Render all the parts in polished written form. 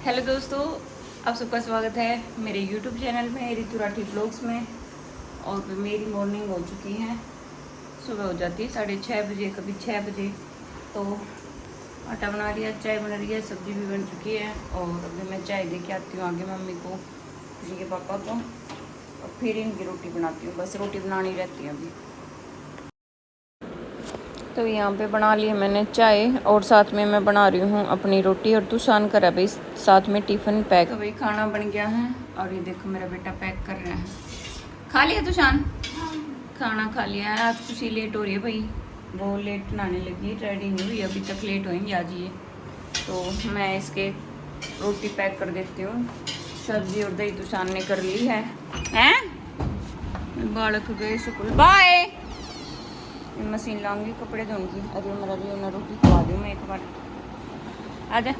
Hello दोस्तों, आप सबका स्वागत है मेरे यूट्यूब चैनल में ऋतु राठी व्लॉग्स में। और मेरी मॉर्निंग हो चुकी है, सुबह हो जाती है 6:30 बजे, कभी 6 बजे। तो आटा बना लिया, चाय बन रही है, सब्जी भी बन चुकी है। और अभी मैं चाय दे के आती हूँ आगे मम्मी को, खुशी के पापा को, और फिर इनकी रोटी बनाती हूँ। बस रोटी बनानी रहती है अभी। तो यहाँ पे बना ली मैंने चाय और साथ में मैं बना रही हूँ अपनी रोटी। और तुषान करा भाई साथ में टिफ़िन पैक। तो भाई खाना बन गया है और ये देखो मेरा बेटा पैक कर रहा है। खा लिया तुषान? खाना खा लिया है। आज खुशी लेट हो रही है भाई, वो लेट नहाने लगी, रेडी नहीं हुई अभी तक, लेट होएंगे आज ये। तो मैं इसके रोटी पैक कर देती हूँ। सब्जी और दही तुषान ने कर ली है। बालक गए स्कूल, बाय। मशीन लाऊंगी कपड़े धोऊंगी। अरे मेरा भी उन्हें रोटी खवा दूँ मैं एक बार। आ जा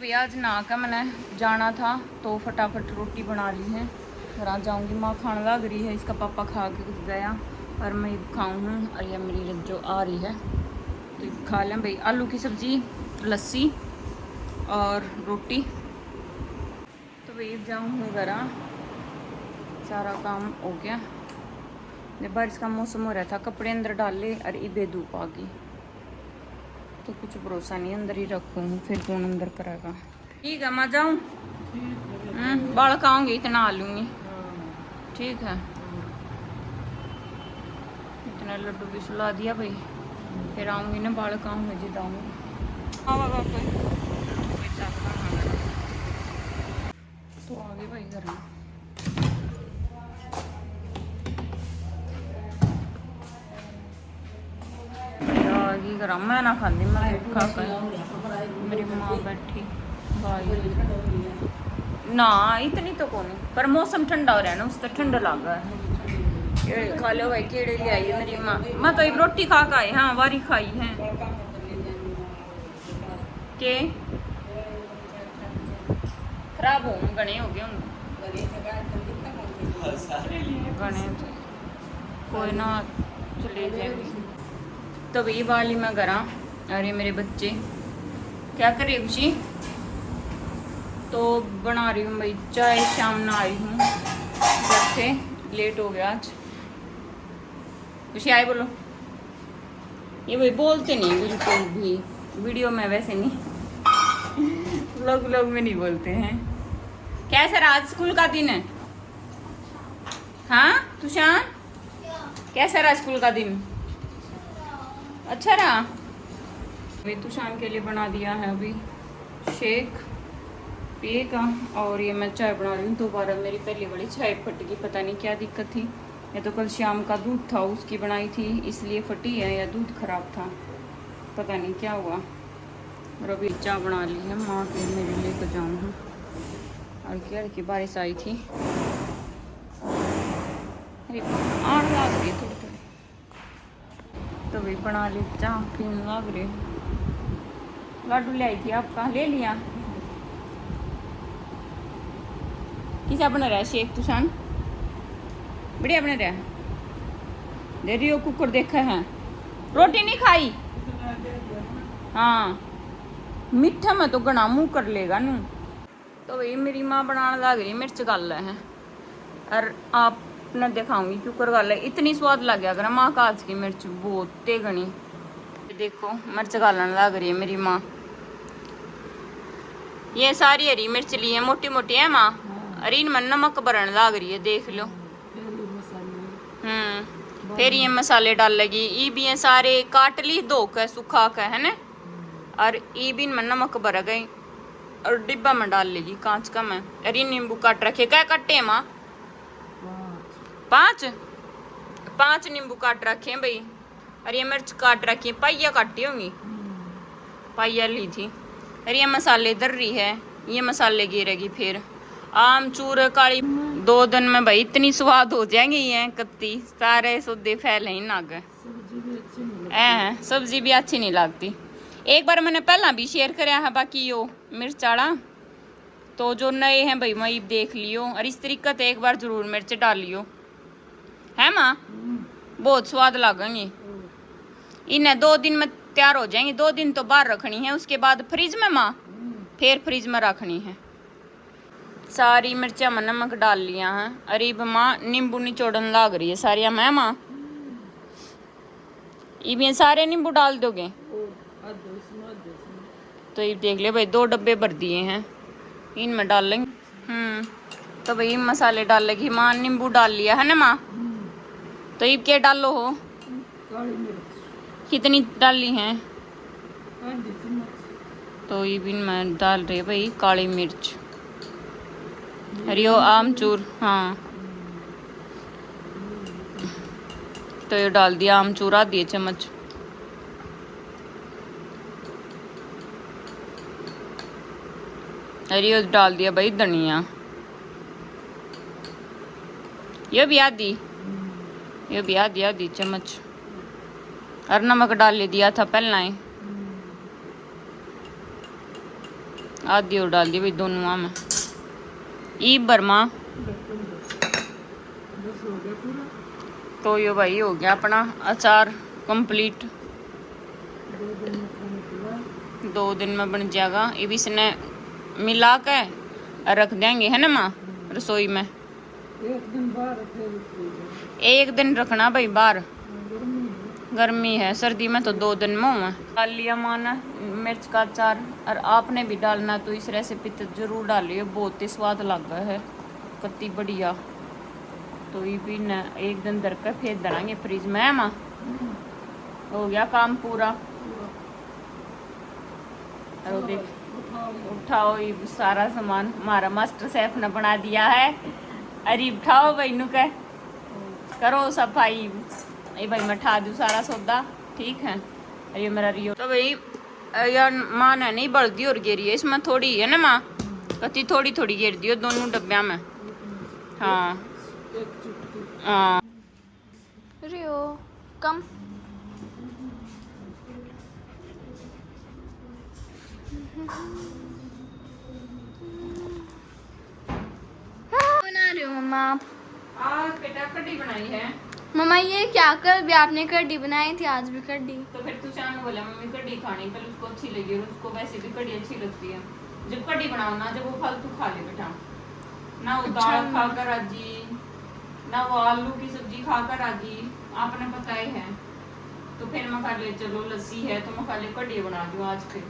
भैया, आज ना का मैंने जाना था तो फटाफट रोटी बना ली है। घर आ जाऊंगी, माँ खाने लग रही है, इसका पापा खा के कुछ गया और मैं खाऊँ हूँ। और ये मेरी रज्जो आ रही है तो खा लें भाई। आलू की सब्जी, लस्सी और रोटी। तो भाई जाऊँ घर, सारा काम हो गया। बारिश का मौसम हो रहा था, कपड़े अंदर डाल ले और इबे धूप आ गई तो कुछ भरोसा नहीं, अंदर ही रखूँ फिर कौन अंदर करेगा। ठीक है, मैं जाऊँ? बाल खाऊंगी, इतना आ लूँगी। ठीक है, इतना लड्डू भी सुला दिया भाई, फिर आऊँगी ना, बाल खाऊंगी जिद आऊँगी। तो आगे भाई घर में गरम मैं ना खाती, मैं खा कर। मेरी माँ बैठी भाई ना, इतनी तो कौन, पर मौसम ठंडा हो रहा है ना, उस तो ठंडा लग रहा है। खा लो भाई, केड़े ले आई है मेरी माँ। मैं तो एक रोटी खा के आई, हाँ वारी खाई है के खराब हो गणे हो गए गणे थे। कोई ना, चले जाएंगे। तो वही वाली मैं करा। अरे मेरे बच्चे क्या कर रही है खुशी? तो बना रही हूँ भाई चाय, शाम ना आई हूँ घर से, लेट हो गया आज। खुशी आए बोलो। ये भाई बोलते नहीं बिल्कुल भी, वीडियो में वैसे नहीं, लोग में नहीं बोलते हैं। कैसा रहा आज स्कूल का दिन है? हाँ तुषान, कैसा रहा स्कूल का दिन? अच्छा रहा। मैं तुषान के लिए बना दिया है अभी शेक पिएगा। और ये मैं चाय बना रही हूँ दोबारा। मेरी पहली वाली चाय फट गई, पता नहीं क्या दिक्कत थी। ये तो कल शाम का दूध था उसकी बनाई थी, इसलिए फटी है, या दूध खराब था, पता नहीं क्या हुआ। और अभी चाय बना ली है, माँ के मेरे लिए तो जाऊँ हूँ। हल्की हल्की बारिश आई थी, अरे आड़ लग गई थोड़ी थोड़ी। तो भी बना ली चाह, पीने लग रही। लाडू ले आई थी आपका, ले लिया? किसा बना रहा है शेक तुषान? बढ़िया बना रहा है। दे रही हो कुकर, देखा है? रोटी नहीं खाई? हाँ, मीठा में तो गणा मुँह कर लेगा नू। तो भाई मेरी माँ बनाने लग रही मिर्च गाल है, और आप न दिखाऊंगी कुकर गाल है। इतनी स्वाद लग गया अगर माँ का आज की मिर्च बहुत तेगनी। देखो मिर्च गालने लग रही है मेरी माँ। ये सारी हरी मिर्च ली है, मोटी मोटी है माँ, अरे इनमें नमक भरन लग रही है, देख लो। फिर ये मसाले डाल लगी। ई भी ये सारे काट ली, धो के सुखा के, है ना। और ई भी इनमें नमक भर गई और डिब्बा में डाल लेगी कांच का में। अरे नींबू काट रखे, क्या कट्टे माँ? 5 नींबू काट रखे हैं भाई। और ये मिर्च काट रखी है, पाइया काटी होंगी, पाइया ली थी। अरे ये मसाले दर रही है, ये मसाले गिरेगी। फिर आमचूर काली, 2 दिन में भाई इतनी स्वाद हो जाएंगी ये कत्ती, सारे सौदे फैले ही नाग। सब्जी भी अच्छी नहीं लगती। एक बार मैंने पहला भी शेयर कराया है, बाकी यो मिर्च आड़ा तो जो नए हैं भाई मैं देख लियो, और इस तरीके से एक बार जरूर मिर्च डाल लियो, है माँ? बहुत स्वाद लगेंगी। इन्हें 2 दिन में तैयार हो जाएंगी। 2 दिन तो बाहर रखनी है, उसके बाद फ्रिज में माँ, फिर फ्रिज में रखनी है। सारी मिर्चा में नमक डाल लिया है। अरे माँ नींबू निचोड़न लाग रही है सारिया मैं माँ। ये सारे नींबू डाल दोगे तो ये देख ले भाई 2 डब्बे भर दिए हैं, इनमें डाल लेंगे। तो भाई मसाले डाल लेगी माँ, नींबू डाल लिया है ना माँ। तो ये क्या डालो हो? कितनी डाली हैं? तो ये भी मैं डाल रही भाई काली मिर्च, हरियो आमचूर। हाँ तो ये डाल दिया आमचूर आधी चम्मच। हरियो डाल दिया भाई धनिया, ये भी आधी चम्मच। और नमक डाल दिया था पहला ही, आधी और डाल दी भाई दोनों में। ई बर्मा तो ये भाई हो गया अपना अचार कंप्लीट। 2 दिन में बन जाएगा। ये भी इसने मिला के रख देंगे है ना माँ रसोई में। 1 दिन रखना भाई बाहर, गर्मी है, सर्दी में तो 2 दिन में हुआ। डाल लिया माँ ने मिर्च का अचार, और आपने भी डालना तो इस रेसिपी तो जरूर डालिए, बहुत ही स्वाद लगा है, कत्ती बढ़िया। तो ये भी न 1 दिन धर कर फिर धरांगे फ्रिज में है माँ। हो गया काम पूरा। और देख उठाओ ये सारा सामान हमारा मास्टर शेफ ने बना दिया है। अरे उठाओ भाई नु कह करो सफाई। ये भाई मैं उठा दूँ सारा सौदा, ठीक है। ये मेरा रियो तो भाई यार माँ ने नहीं बल्दी और गिरी है इसमें थोड़ी है ना माँ, कति थोड़ी थोड़ी गिर दियो दोनों डब्बिया में। हाँ हाँ रियो कम बना रहे हो मम्मा आप? आज बेटा कढ़ी बनाई है मम्मा। ये क्या कर भी आपने कढ़ी बनाई थी, आज भी कढ़ी? तो फिर तू शाम बोला मम्मी कढ़ी खानी, कल उसको अच्छी लगी और उसको वैसे भी कढ़ी अच्छी लगती है। जब कढ़ी बनाओ ना, जब वो फालतू खा ले बेटा ना, वो दाल खाकर राजी ना, वो आलू की सब्जी खाकर राजी, आपने पता ही है। तो फिर मैं खा ले चलो लस्सी है तो मैं खा ले कढ़ी बना दूँ आज फिर।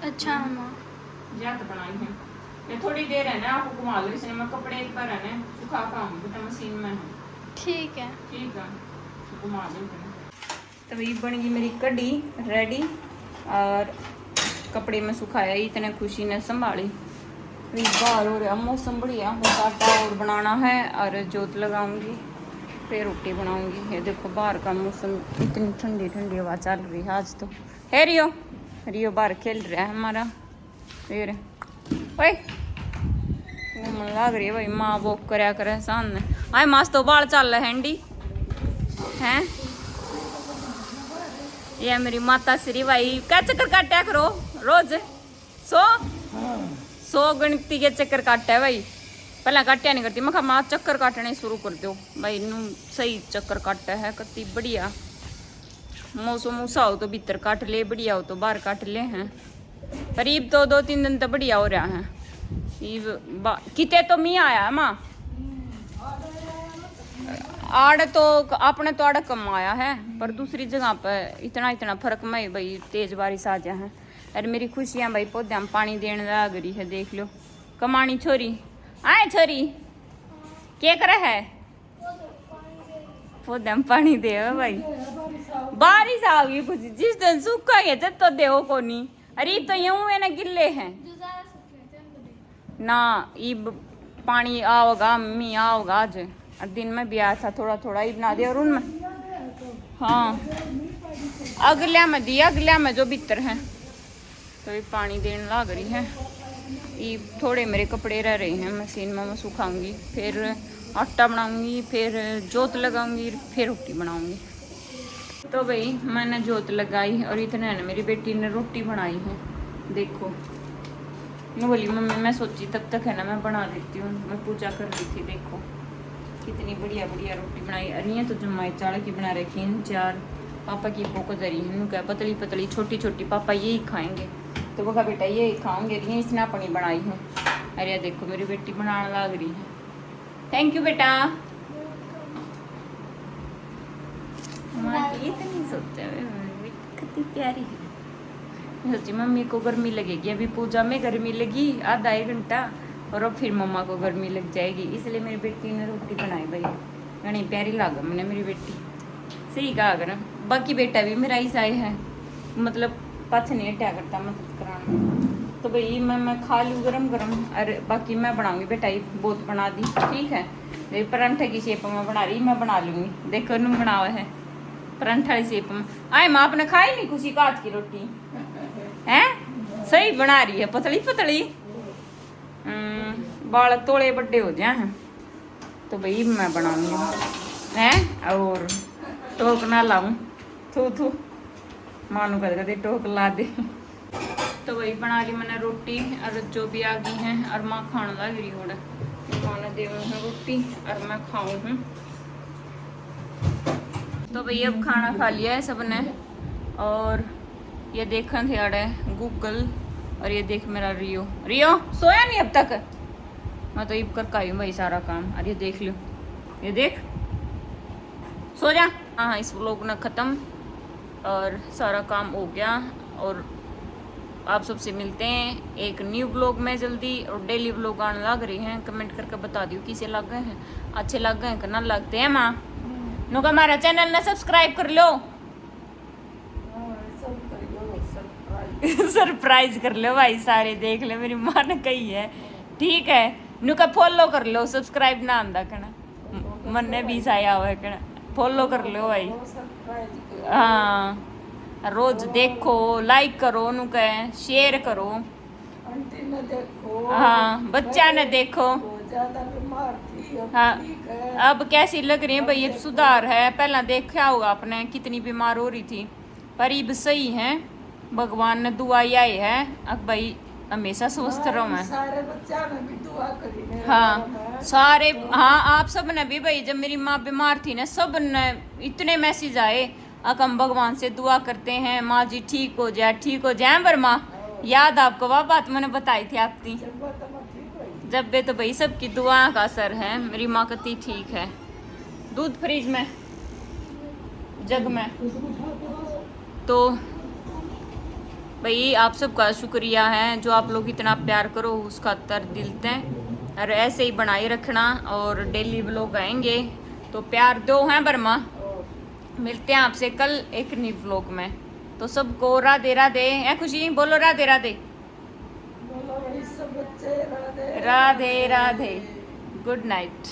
अच्छा मम्मा ज्यादा बनाई है ये थोड़ी देर है ना, आपको घुमा लो इसने, मैं कपड़े पर है ना सुखा खाऊंगी बेटा, मशीन में है। ठीक है घुमा दो। तो ये बन गई मेरी कढ़ी रेडी, और कपड़े में सुखाया, इतने खुशी ने संभाली। बाहर हो रहा मौसम बढ़िया, आटा और बनाना है और जोत लगाऊंगी फिर रोटी बनाऊंगी। ये देखो बाहर का मौसम, इतनी ठंडी ठंडी हवा चल रही है आज तो। है रियो बाहर खेल रहा है हमारा। फिर ओए घूमन लग रही है भाई, माँ वो कराया करे सामने। आए मस्त तो बाल चल रहे हैंडी हैं। ये मेरी माता श्री भाई क्या चक्कर काटा करो रोज 100 गणिती के चक्कर काटा है भाई, पहले काटा नहीं करती। मैं माँ चक्कर काटने शुरू कर दो भाई, नू सही चक्कर काटा है कत्ती बढ़िया। मौसम ऊसा हो तो भीतर काट ले, बढ़िया हो तो बाहर काट ले हैं। करीब तो 2-3 दिन तो बढ़िया हो रहा है। किते तो मी आया माँ आड़ तो अपने तो आड़ कम आया है, पर दूसरी जगह पर इतना फर्क में भाई तेज बारिश आ जा है। अरे मेरी खुशियाँ भाई पौधे में पानी देने लग रही है, देख लो। कमानी छोरी आए छोरी क्या करे है, पौधे में पानी दे भाई। बारिश आ गई कुछ, जिस दिन सूखा गया जब तो देव को नहीं। अरे तो यूं है ना गिल्ले हैं ना, ईब पानी आओगा मी आओगा आज, और दिन में भी आया था थोड़ा थोड़ा ही बना दिया। और उनमें हाँ अगला में दिया, अगला में जो भीतर है तो ये पानी देने लग रही है। ये थोड़े मेरे कपड़े रह रहे हैं मशीन में, मैं सुखाऊंगी, फिर आटा बनाऊंगी, फिर जोत लगाऊंगी, फिर रोटी बनाऊंगी। तो भाई मैंने जोत लगाई और इतने ने मेरी बेटी ने रोटी बनाई है। देखो मैं बोली मम्मी मैं सोची तब तक है ना मैं बना देती हूँ, मैं पूजा कर रही थी। देखो कितनी बढ़िया बढ़िया रोटी बनाई। अरे ये तो जमाई चावल की बना रखी है 4, पापा की पोको दरी है, क्या पतली पतली छोटी छोटी, पापा यही खाएंगे। तो वो कहा बेटा ये खाऊंगे नहीं, इसने अपनी बनाई है। अरे देखो मेरी बेटी बनाने लग रही है। थैंक यू बेटा। माँ की इतनी सोचा कितनी प्यारी है। सोची मम्मी को गर्मी लगेगी, अभी पूजा में गर्मी लगी आधा 1 घंटा, और अब फिर मम्मा को गर्मी लग जाएगी, इसलिए मेरी बेटी ने रोटी बनाई भाई। घनी प्यारी लागा मैंने मेरी बेटी, सही कहा कर। बाकी बेटा भी मेरा ही साई है, मतलब पाछ नहीं हटा करता मदद कराना। तो भाई मैं खा लूँ गरम गरम। अरे बाकी मैं बनाऊंगी बेटा, ये बहुत बना दी ठीक है। देख परांठे की शेप में बना रही, मैं बना लूँगी। देखो नू बनावा है परांठा की शेप में। आए माँ आपने खाई नहीं खुशी काट की रोटी है, सही बना रही है, पतली पतली। बाल तोड़े बड़े हो जाए हैं तो भाई मैं बनाऊंगी है। और टोक ना लाऊं, थू थू मानू कर दे टोक ला दे। तो वही बना ली मैंने रोटी, और जो भी आ गई है, और माँ खाने लग रही हो खाना दे रोटी और मैं खाऊं हूँ। तो भाई अब खाना खा लिया है सबने, और ये देखन थे अड़े गूगल, और ये देख मेरा रियो। रियो सोया नहीं अब तक, मैं तो इब कर काई हूँ भाई सारा काम। और ये देख लो, ये देख सो जा। हाँ इस व्लॉग ने ख़त्म और सारा काम हो गया, और आप सबसे मिलते हैं एक न्यू व्लॉग में जल्दी। और डेली व्लॉग आने लग रही हैं, कमेंट करके बता दियो किसे लग गए हैं, अच्छे लग गए हैं कि ना लगते हैं। माँ नो का हमारा चैनल ने सब्सक्राइब कर लो, सरप्राइज कर लो भाई, सारे देख ले मेरी माँ ने कही है ठीक है। नु का फॉलो कर लो, सब्सक्राइब ना आंदा कहना, मन ने भी आया हुआ है कहना, फॉलो कर लो भाई। हाँ रोज देखो, लाइक करो, नु कहे शेयर करो। हाँ बच्चा ने देखो। हाँ अब कैसी लग रही है भाई, अब सुधार है। पहला देखा होगा आपने कितनी बीमार हो रही थी, पर अब सही है, भगवान ने दुआई आई है। अब भाई हमेशा स्वस्थ रहो। मैं सारे बच्चा ने भी दुआ करी। हाँ सारे, हाँ आप सब ने भी भाई, जब मेरी माँ बीमार थी ना, सब ने इतने मैसेज आए, अब हम भगवान से दुआ करते हैं माँ जी ठीक हो जाए, ठीक हो जाए। पर माँ याद आपको वह बात मैंने बताई थी आपकी, जब बे तो भाई सबकी दुआ का असर है। मेरी माँ कती ठीक है। दूध फ्रिज में जग में। तो भाई आप सबका शुक्रिया है, जो आप लोग इतना प्यार करो उसका तर दिल दें, और ऐसे ही बनाए रखना। और डेली व्लॉग आएंगे तो प्यार दो हैं बर्मा। मिलते हैं आपसे कल एक न्यू व्लॉग में। तो सबको राधे राधे। ए खुशी बोलो राधे राधे। बोलो भाई सब बच्चे राधे राधे राधे। Good night.